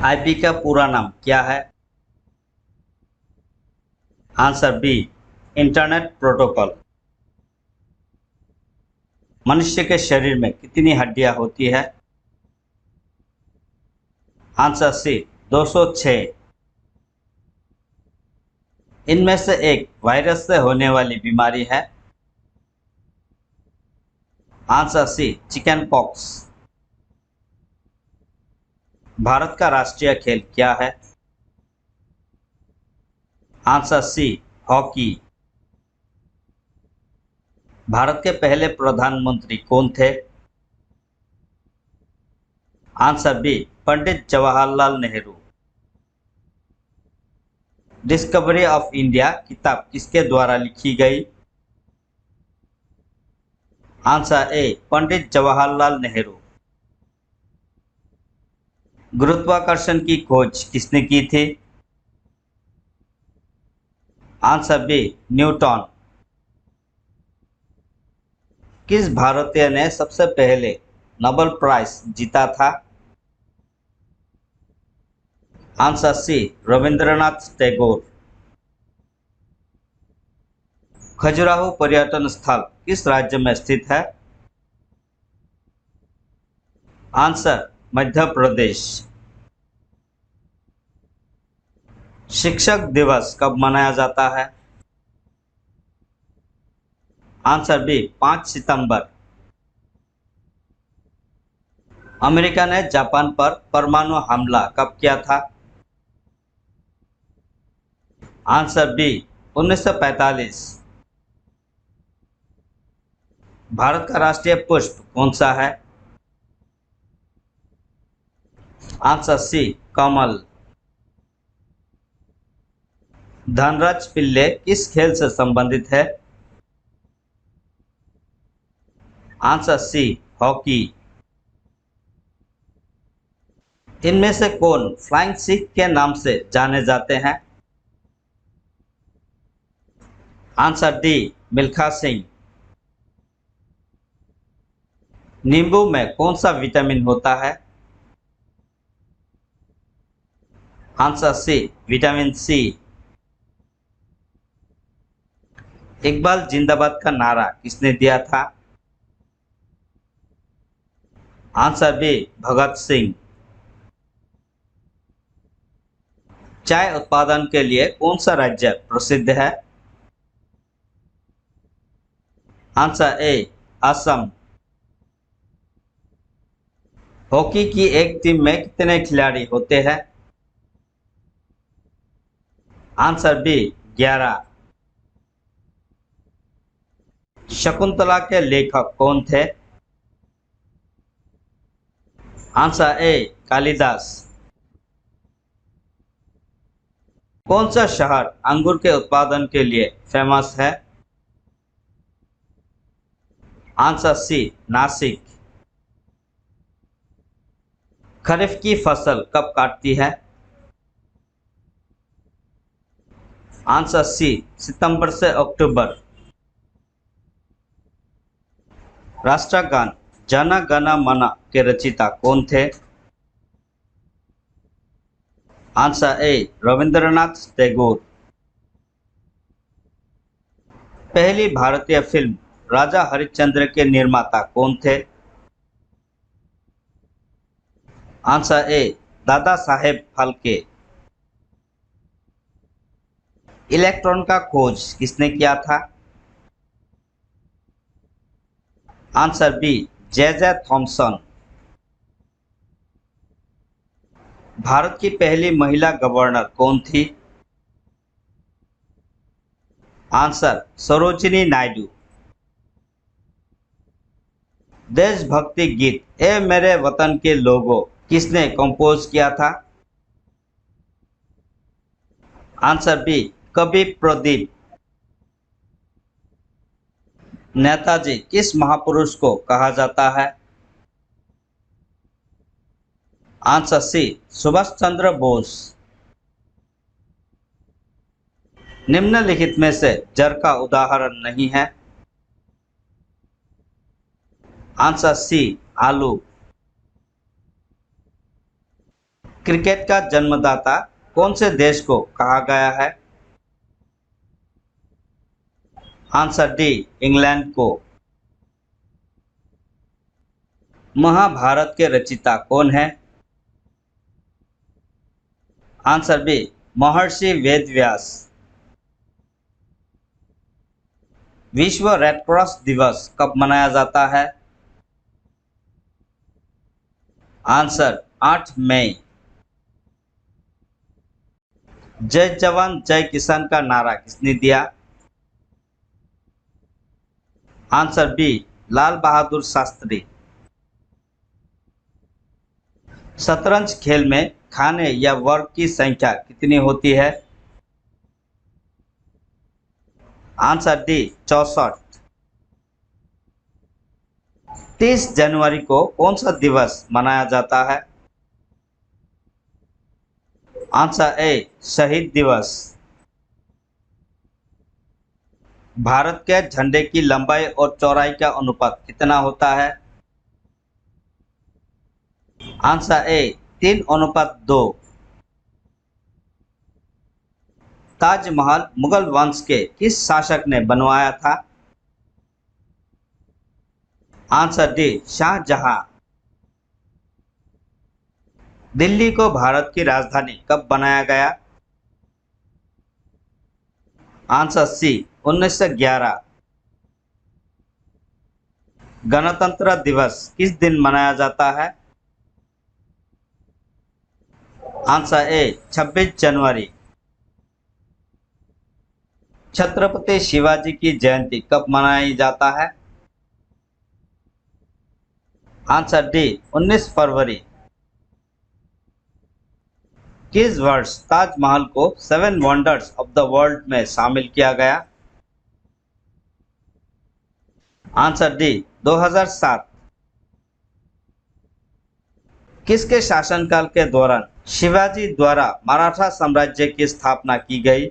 IP का पूरा नाम क्या है? Answer B, internet protocol. मनुष्य के शरीर में कितनी हड्डियां होती है? Answer C, 206। इनमें से एक वायरस से होने वाली बीमारी है। Answer C, chickenpox. Bharat का राष्ट्रीय खेल क्या है? Answer C, hockey. भारत के पहले प्रधानमंत्री कौन थे? Answer B, Pandit Jawaharlal Nehru. Discovery of India किताब किसके द्वारा लिखी गई? Answer A, Pandit Jawaharlal Nehru. गुरुत्वाकर्षण की खोज किसने की थी? Answer B, Newton. किस भारतीय ने सबसे पहले नोबेल प्राइज जीता था? Answer C, Rabindranath Tagore. खजुराहो पर्यटन स्थल किस राज्य में स्थित है? आंसर, मध्य प्रदेश। शिक्षक दिवस कब मनाया जाता है? आंसर बी, 5 सितंबर। अमेरिका ने जापान पर परमाणु हमला कब किया था? Answer B, 1945। भारत का राष्ट्रीय पुष्प कौन सा है? आंसर सी, कमल। धनराज पिल्ले किस खेल से संबंधित है? Answer C, hockey. इनमें से कौन फ्लाइंग सिख के नाम से जाने जाते हैं? Answer D, Milkha Singh. नींबू में कौन सा विटामिन होता है? Answer C, vitamin C. इकबाल जिंदाबाद का नारा किसने दिया था? Answer B, Bhagat Singh. चाय उत्पादन के लिए कौन सा राज्य प्रसिद्ध है? आंसर ए, असम। हॉकी की एक टीम में कितने खिलाड़ी होते हैं? Answer B, 11। शकुंतला के लेखक कौन थे? Answer A, Kalidas. कौन सा शहर अंगूर के उत्पादन के लिए फेमस है? आंसर सी, नासिक। खरीफ की फसल कब काटती है? आंसर सी, सितंबर से अक्टूबर। राष्ट्रगान जन गण मन के रचयिता कौन थे? Answer A, Rabindranath Tagore. पहली भारतीय फिल्म राजा हरिश्चंद्र के निर्माता कौन थे? Answer A, Dada Saheb Phalke. Electron का खोज किसने किया था? आंसर बी, जे जे थॉमसन। भारत की पहली महिला गवर्नर कौन थी? आंसर, सरोजिनी नायडू। देशभक्ति गीत ए मेरे वतन के लोगों किसने कंपोज किया था? आंसर बी, कवि प्रदीप। नेताजी किस महापुरुष को कहा जाता है? आंसर सी, सुभाष चंद्र बोस। निम्नलिखित में से जर का उदाहरण नहीं है? आंसर सी, आलू। क्रिकेट का जन्मदाता कौन से देश को कहा गया है? आंसर डी, इंग्लैंड को। महाभारत के रचयिता कौन है? आंसर बी, महर्षि वेदव्यास। विश्व रेड क्रॉस दिवस कब मनाया जाता है? आंसर 8 मई। जय जवान जय किसान का नारा किसने दिया? Answer B, Lal Bahadur Shastri. शतरंज खेल में खाने या वर्ग की संख्या कितनी होती है? Answer D, 64। 30 जनवरी को कौन सा दिवस मनाया जाता है? आंसर ए, शहीद दिवस। भारत के झंडे की लंबाई और चौड़ाई का अनुपात कितना होता है? आंसर ए, 3:2। ताजमहल मुगल वंश के किस शासक ने बनवाया था? Answer D, Shahjahan. दिल्ली को भारत की राजधानी कब बनाया गया? Answer C, 1911। गणतंत्र दिवस किस दिन मनाया जाता है? आंसर ए, 26 जनवरी। छत्रपति शिवाजी की जयंती कब मनाई जाता है? आंसर डी, 19 फरवरी। किस वर्ष ताजमहल को 7 वंडर्स ऑफ द वर्ल्ड में शामिल किया गया? Answer D, 2007। किसके शासनकाल के दौरान शिवाजी द्वारा मराठा साम्राज्य की स्थापना की गई?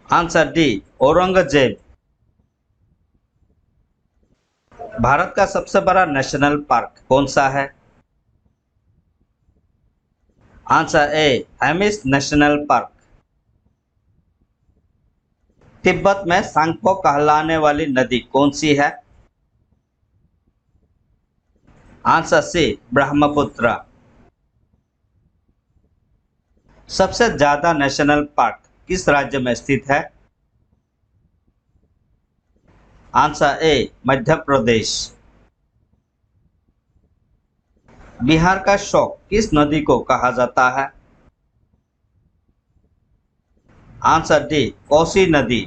Answer D, Aurangzeb. भारत का सबसे बड़ा नेशनल पार्क कौन सा है? Answer A, Hemis national park. Tibet में सांगपो कहलाने वाली नदी कौन सी है? Answer C, Brahmaputra. सबसे ज्यादा नेशनल पार्क किस राज्य में स्थित है? आंसर ए, मध्य प्रदेश। बिहार का शोक किस नदी को कहा जाता है? आंसर डी, कोसी नदी।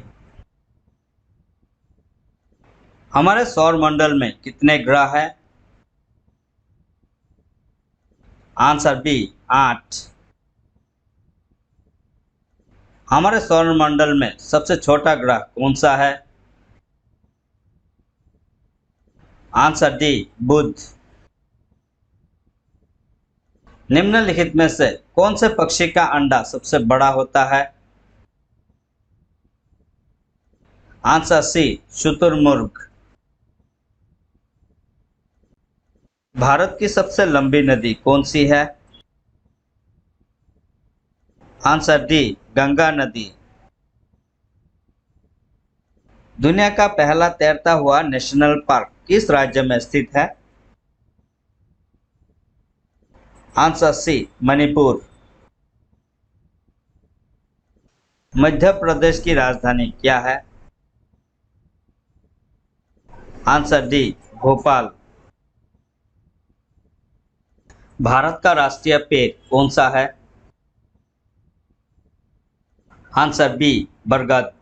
हमारे सौर मंडल में कितने ग्रह हैं? Answer B, 8। हमारे सौर मंडल में सबसे छोटा ग्रह कौन सा है? आंसर डी, बुध। निम्नलिखित में से कौन से पक्षी का अंडा सबसे बड़ा होता है? आंसर सी, शुतुरमुर्ग। भारत की सबसे लंबी नदी कौन सी है? आंसर डी, गंगा नदी। दुनिया का पहला तैरता हुआ नेशनल पार्क किस राज्य में स्थित है? आंसर सी, मणिपुर। मध्य प्रदेश की राजधानी क्या है? Answer D, Bhopal. भारत का राष्ट्रीय पेड़ कौन सा है? आंसर बी, बरगद।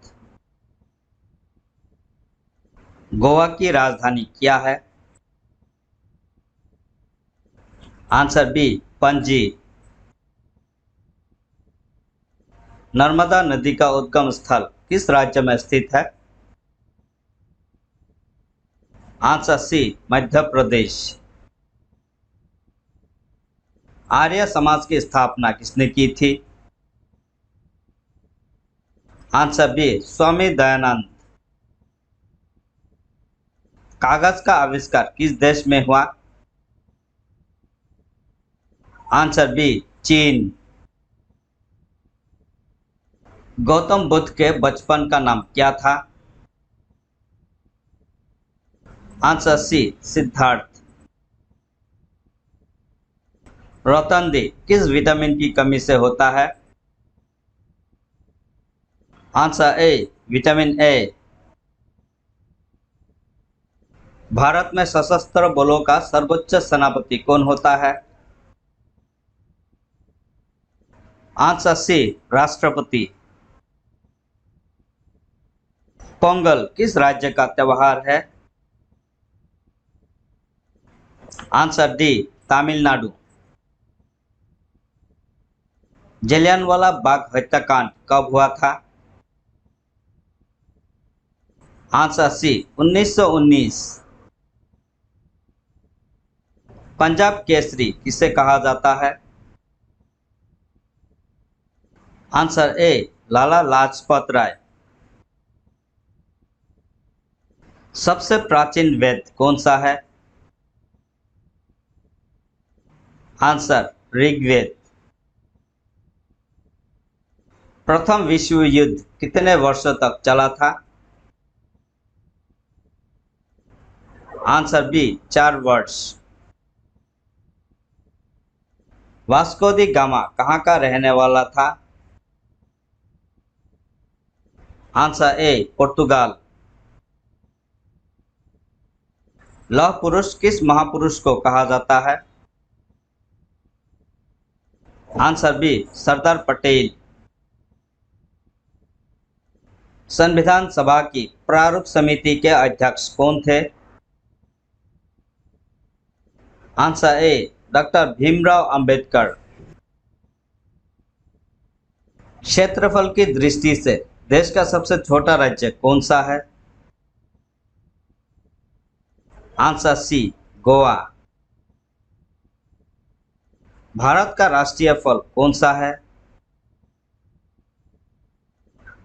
गोवा की राजधानी क्या है? Answer B, Panaji. नर्मदा नदी का उद्गम स्थल किस राज्य में स्थित है? आंसर सी, मध्य प्रदेश। आर्य समाज की स्थापना किसने की थी? Answer B, Swami Dayanand. कागज का आविष्कार किस देश में हुआ? आंसर बी चीन। गौतम बुद्ध के बचपन का नाम क्या था? आंसर सी सिद्धार्थ। रोतनदी किस विटामिन की कमी से होता है? Answer A vitamin A. Bharat में सशस्त्र बलों का सर्वोच्च सेनापति कौन होता है? आंसर सी राष्ट्रपति। पोंगल किस राज्य का त्योहार है? Answer D Tamil Nadu. जलियांवाला बाग हत्याकांड कब हुआ था? आंसर सी 1919। पंजाब केसरी किसे कहा जाता है? आंसर ए लाला लाजपत राय। सबसे प्राचीन वेद कौन सा है? आंसर ऋग्वेद। प्रथम विश्व युद्ध कितने वर्षों तक चला था? आंसर बी 4 वर्ष। वास्को दी गामा कहाँ का रहने वाला था? आंसर ए पुर्तगाल। लौह पुरुष किस महापुरुष को कहा जाता है? Answer B Sardar Patel. संविधान सभा की प्रारूप समिति के अध्यक्ष कौन थे? Answer A doctor Bhimrao Ambedkar. क्षेत्रफल की दृष्टि से देश का सबसे छोटा राज्य कौन सा है? आंसर सी गोवा। भारत का राष्ट्रीय फल कौन सा है?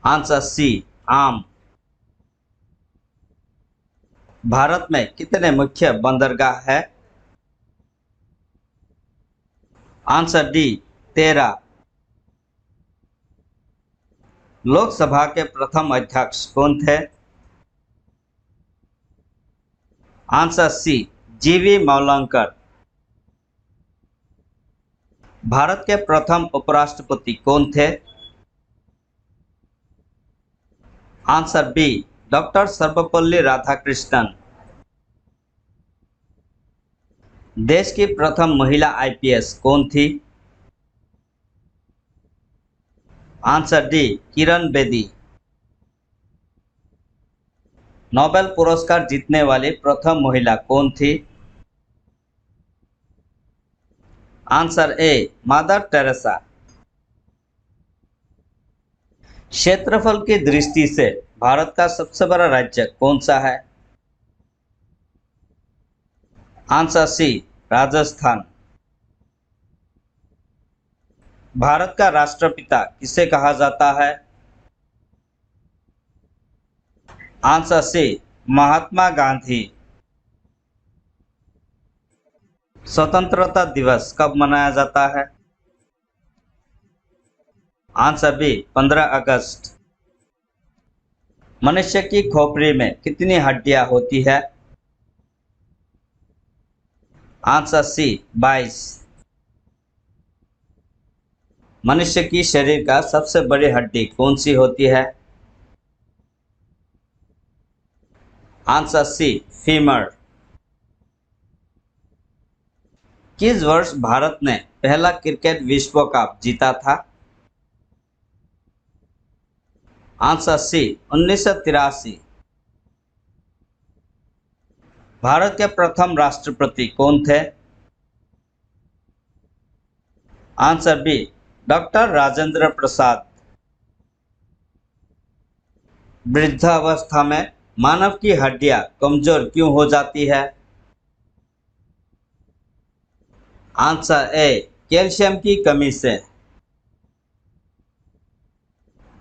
आंसर सी आम। भारत में कितने मुख्य बंदरगाह है? Answer D 13। लोकसभा के प्रथम अध्यक्ष कौन थे? आंसर सी जीवी मौलंकर। भारत के प्रथम उपराष्ट्रपति कौन थे? Answer B doctor Sarvepalli Radhakrishnan. देश की प्रथम महिला आईपीएस कौन थी? Answer D Kiran Bedi. Nobel पुरस्कार जीतने वाली प्रथम महिला कौन थी? Answer A Mother Teresa. क्षेत्रफल की दृष्टि से भारत का सबसे बड़ा राज्य कौन सा है? आंसर सी राजस्थान। भारत का राष्ट्रपिता किसे कहा जाता है? Answer C Mahatma Gandhi. स्वतंत्रता दिवस कब मनाया जाता है? आंसर बी 15 अगस्त। मनुष्य की खोपड़ी में कितनी हड्डियां होती है? Answer C 22। मनुष्य की शरीर का सबसे बड़ी हड्डी कौन सी होती है? Answer C femur. किस वर्ष भारत ने पहला क्रिकेट विश्व कप जीता था? आंसर सी 1983। भारत के प्रथम राष्ट्रपति कौन थे? Answer B doctor Rajendra Prasad. वृद्धावस्था में मानव की हड्डियां कमजोर क्यों हो जाती है? आंसर ए कैल्शियम की कमी से।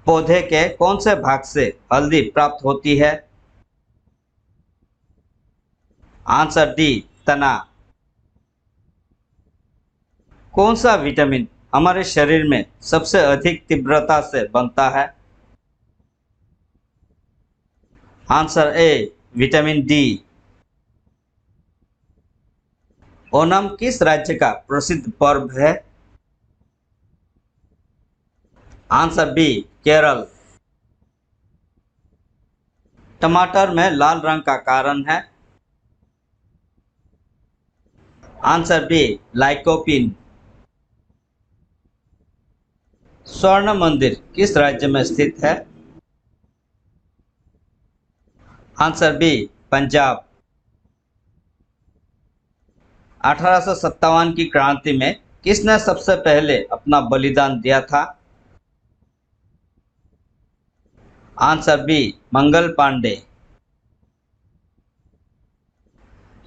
पौधे के कौन से भाग से हल्दी प्राप्त होती है? आंसर डी तना। कौन सा विटामिन हमारे शरीर में सबसे अधिक तीव्रता से बनता है? Answer A vitamin D. Onam किस राज्य का प्रसिद्ध पर्व है? Answer B Kerala. टमाटर में लाल रंग का कारण है? Answer B lycopene. स्वर्ण मंदिर किस राज्य में स्थित है? Answer B Punjab. 1857 की क्रांति में किसने सबसे पहले अपना बलिदान दिया था? Answer B Mangal Pandey.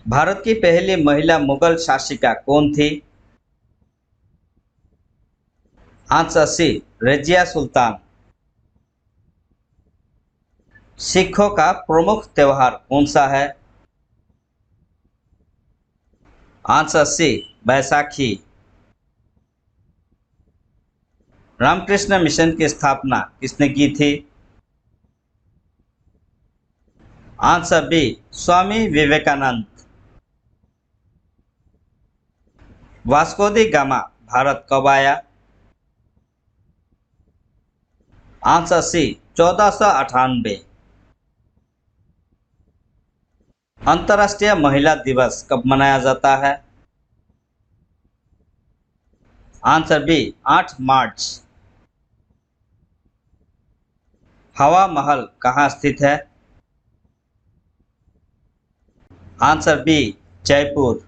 भारत की पहली महिला मुगल शासिका कौन थी? Answer C Razia Sultan. सिखों का प्रमुख त्योहार कौन सा है? आंसर सी बैसाखी। रामकृष्ण मिशन की स्थापना किसने की थी? Answer B Swami Vivekananda. Vasco दी गामा भारत कब आया? Answer C 1498। अंतर्राष्ट्रीय महिला दिवस कब मनाया जाता है? आंसर बी 8 मार्च। हवा महल कहाँ स्थित है? Answer B Jaipur.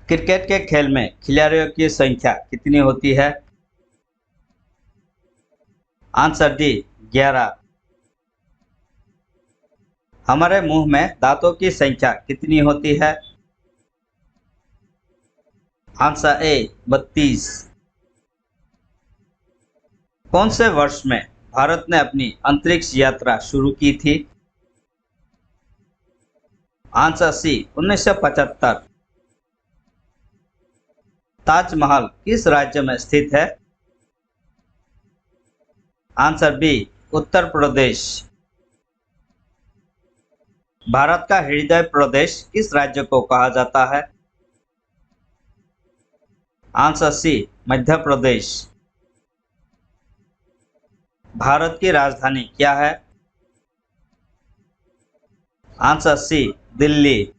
क्रिकेट के खेल में खिलाड़ियों की संख्या कितनी होती है? Answer D 11। हमारे मुंह में दांतों की संख्या कितनी होती है? आंसर ए 32। कौन से वर्ष में भारत ने अपनी अंतरिक्ष यात्रा शुरू की थी? Answer C 1975। ताजमहल किस राज्य में स्थित है? Answer B Uttar Pradesh. भारत का हृदय प्रदेश किस राज्य को कहा जाता है? आंसर सी मध्य प्रदेश। भारत की राजधानी क्या है? Answer C Delhi.